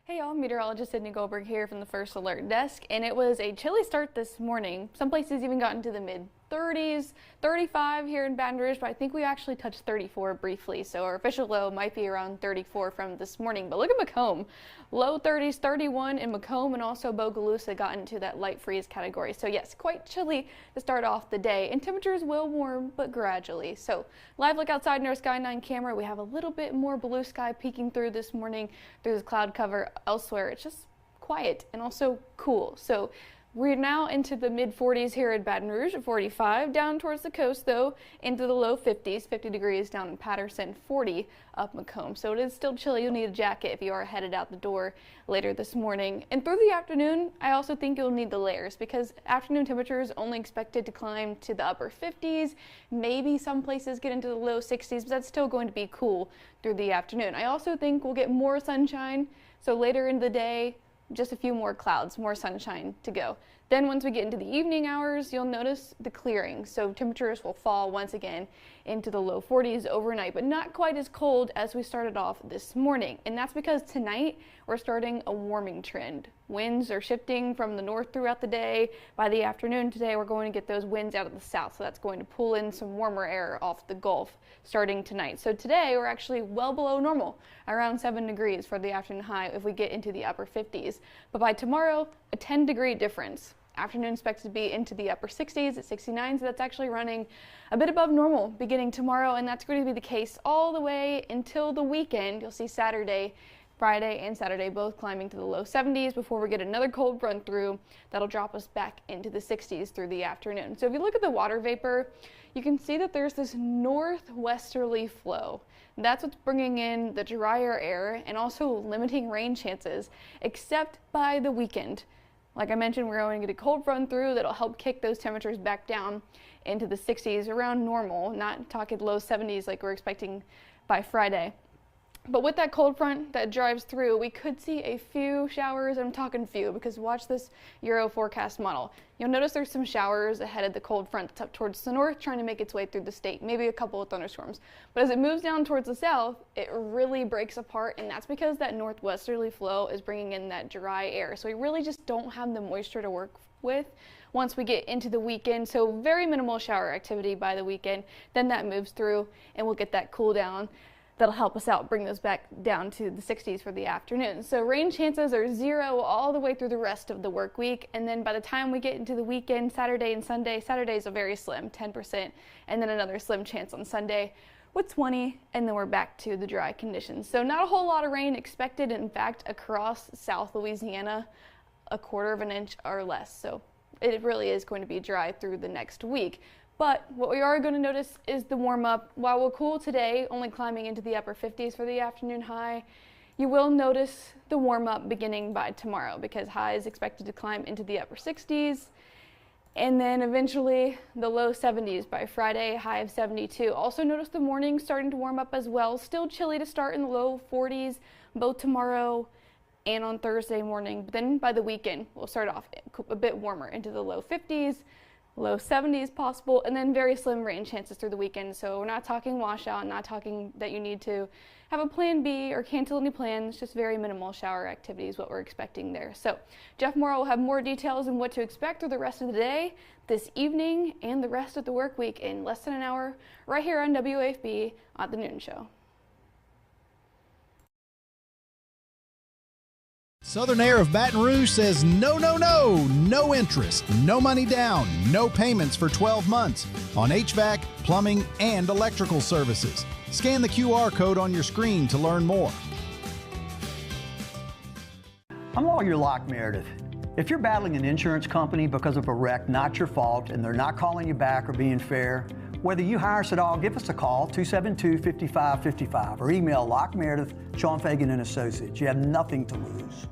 Hey y'all, meteorologist Sydney Goldberg here from the First Alert Desk, and it was a chilly start this morning. Some places even got into the mid-30s, 35 here in Baton Rouge, but I think we actually touched 34 briefly, so our official low might be around 34 from this morning. But look at Macomb, low 30s, 31 in Macomb, and also Bogalusa got into that light freeze category. So yes, quite chilly to start off the day, and temperatures will warm, but gradually. So live look outside in our Sky 9 camera, we have a little bit more blue sky peeking through this morning through this cloud cover. Elsewhere, it's just quiet and also cool. So we're now into the mid 40s here in Baton Rouge at 45, down towards the coast though, into the low 50s, 50 degrees down in Patterson, 40 up Macomb. So it is still chilly. You'll need a jacket if you are headed out the door later this morning. And through the afternoon, I also think you'll need the layers because afternoon temperatures only expected to climb to the upper 50s. Maybe some places get into the low 60s, but that's still going to be cool through the afternoon. I also think we'll get more sunshine. So later in the day, just a few more clouds, more sunshine to go. Then once we get into the evening hours, you'll notice the clearing. So temperatures will fall once again into the low 40s overnight, but not quite as cold as we started off this morning. And that's because tonight we're starting a warming trend. Winds are shifting from the north throughout the day. By the afternoon today, we're going to get those winds out of the south. So that's going to pull in some warmer air off the Gulf starting tonight. So today we're actually well below normal, around 7 degrees for the afternoon high if we get into the upper 50s. But by tomorrow, a 10-degree difference. Afternoon expected to be into the upper 60s at 69, so that's actually running a bit above normal beginning tomorrow, and that's going to be the case all the way until the weekend. You'll see Friday and Saturday both climbing to the low 70s before we get another cold front through that'll drop us back into the 60s through the afternoon. So if you look at the water vapor, you can see that there's this northwesterly flow. That's what's bringing in the drier air and also limiting rain chances, except by the weekend. Like I mentioned, we're going to get a cold front through that'll help kick those temperatures back down into the 60s around normal, not talking low 70s like we're expecting by Friday. But with that cold front that drives through, we could see a few showers. I'm talking few because watch this Euro forecast model. You'll notice there's some showers ahead of the cold front that's up towards the north trying to make its way through the state, maybe a couple of thunderstorms. But as it moves down towards the south, it really breaks apart, and that's because that northwesterly flow is bringing in that dry air. So we really just don't have the moisture to work with once we get into the weekend. So very minimal shower activity by the weekend. Then that moves through and we'll get that cool down. That'll help us out, bring those back down to the 60s for the afternoon. So rain chances are 0 all the way through the rest of the work week. And then by the time we get into the weekend, Saturday and Sunday, Saturday's a very slim, 10%, and then another slim chance on Sunday with 20, and then we're back to the dry conditions. So not a whole lot of rain expected. In fact, across South Louisiana, a 1/4 of an inch or less. So it really is going to be dry through the next week. But what we are going to notice is the warm up. While we'll cool today, only climbing into the upper 50s for the afternoon high, you will notice the warm up beginning by tomorrow because high is expected to climb into the upper 60s and then eventually the low 70s by Friday, high of 72. Also notice the morning starting to warm up as well. Still chilly to start in the low 40s both tomorrow and on Thursday morning. But then by the weekend, we'll start off a bit warmer into the low 50s. Low 70s possible, and then very slim rain chances through the weekend. So we're not talking washout, not talking that you need to have a plan B or cancel any plans, just very minimal shower activity is what we're expecting there. So Jeff Morrow will have more details on what to expect through the rest of the day, this evening, and the rest of the work week in less than an hour right here on WAFB on The Noon Show. Southern Air of Baton Rouge says no, no, no, no interest, no money down, no payments for 12 months on HVAC, plumbing, and electrical services. Scan the QR code on your screen to learn more. I'm Lawyer Locke Meredith. If you're battling an insurance company because of a wreck not your fault and they're not calling you back or being fair, whether you hire us at all, give us a call, 272-5555, or email Locke Meredith, Sean Fagan and Associates. You have nothing to lose.